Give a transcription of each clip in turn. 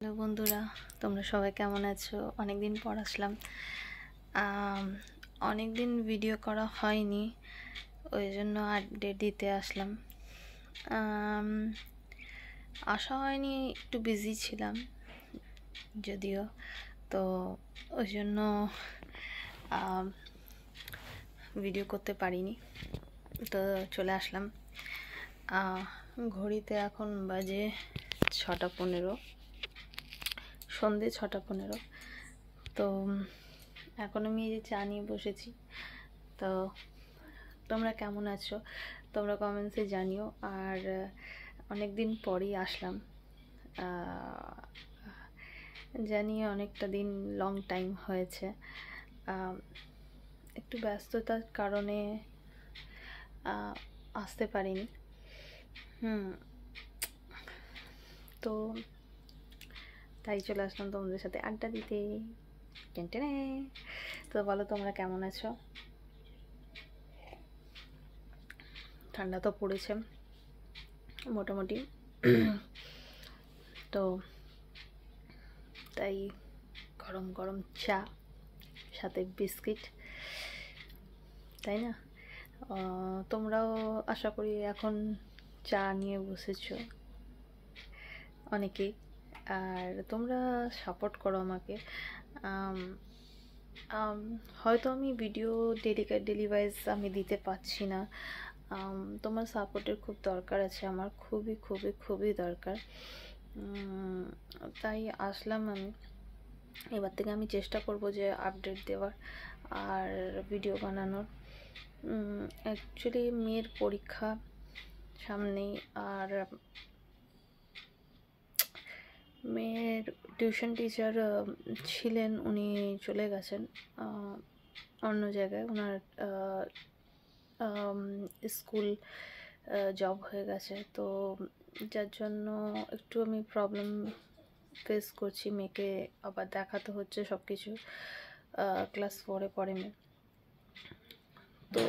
Hello বন্ধুরা, তোমরা সবাই কেমন আছো? অনেক দিন পর আসলাম। অনেক দিন ভিডিও করা হয়নি, ওই জন্য আপডেট দিতে আসলাম। আসা হয়নি, একটু বিজি ছিলাম যদিও, তো ওই জন্য ভিডিও করতে পারিনি। তো চলে আসলাম। ঘড়িতে এখন বাজে 6:15, সন্ধে 6:15। তো এখন আমি এই যে চা নিয়ে বসেছি। তো তোমরা কেমন আছো তোমরা কমেন্টসে জানিও। আর অনেক দিন পরেই আসলাম, জানি অনেকটা দিন, লং টাইম হয়েছে। একটু ব্যস্ততার কারণে আসতে পারিনি। তো তাই চলে আসলাম তোমাদের সাথে আড্ডা দিতে। টেনটেনে। তো বলো তোমরা কেমন আছো? ঠান্ডা তো পড়েছে মোটামুটি, তো তাই গরম গরম চা সাথে বিস্কিট, তাই না? তোমরাও আশা করি এখন চা নিয়ে বসেছো অনেকেই, আর তোমরা সাপোর্ট করো আমাকে। হয়তো আমি ভিডিও ডেলি ওয়াইজ আমি দিতে পারছি না, তোমার সাপোর্টের খুব দরকার আছে, আমার খুবই খুবই খুবই দরকার। তাই আসলাম আমি। এবার থেকে আমি চেষ্টা করব যে আপডেট দেওয়ার আর ভিডিও বানানোর। অ্যাকচুয়ালি মেয়ের পরীক্ষা সামনেই, আর মেয়ের টিউশন টিচার ছিলেন, উনি চলে গেছেন অন্য জায়গায়, ওনার স্কুল জব হয়ে গেছে। তো যার জন্য একটু আমি প্রবলেম ফেস করছি, মেয়েকে আবার দেখাতে হচ্ছে সব কিছু। ক্লাস 4-এ পড়ে মেয়ে, তো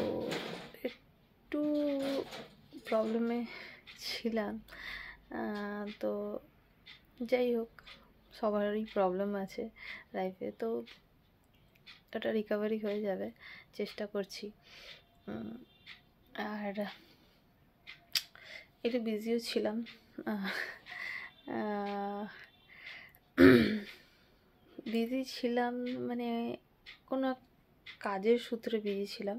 একটু প্রবলেমে ছিলাম। তো যাই হোক, সবারই প্রবলেম আছে লাইফে, তো ওটা রিকভারি হয়ে যাবে, চেষ্টা করছি। আর একটু বিজিও ছিলাম, বিজি ছিলাম মানে কোনো কাজের সূত্রে বিজি ছিলাম।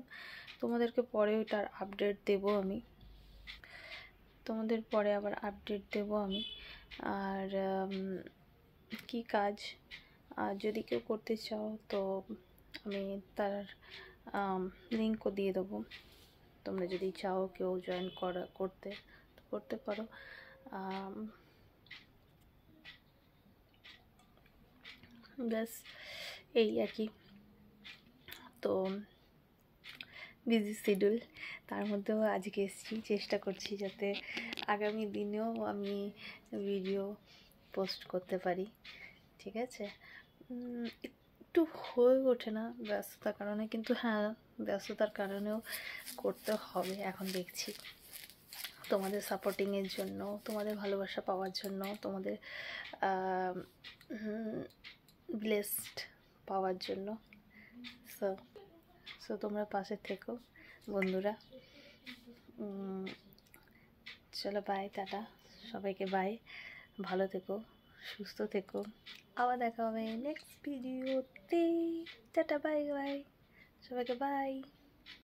তোমাদেরকে পরে ওটার আপডেট দেব আমি, তোমাদের পরে আবার আপডেট দেব আমি। আর কি কাজ, যদি কেউ করতে চাও তো আমি তার লিঙ্কও দিয়ে দেবো। তোমরা যদি চাও কেউ জয়েন করতে তো করতে পারো। ব্যাস এই আর কি। তো বিজি শিডিউল, তার মধ্যেও আজকে এসেছি, চেষ্টা করছি যাতে আগামী দিনেও আমি ভিডিও পোস্ট করতে পারি, ঠিক আছে? একটু হয়ে ওঠে না ব্যস্ততার কারণে, কিন্তু হ্যাঁ, ব্যস্ততার কারণেও করতে হবে। এখন দেখছি তোমাদের সাপোর্টিংয়ের জন্য, তোমাদের ভালোবাসা পাওয়ার জন্য, তোমাদের ব্লেসড পাওয়ার জন্য। সো তোমরা পাশে থেকো বন্ধুরা। চলো বাই, টাটা সবাইকে, বাই, ভালো থেকো, সুস্থ থেকো, আবার দেখা হবে নেক্সট ভিডিওতে। টাটা, বাই বাই সবাইকে, বাই।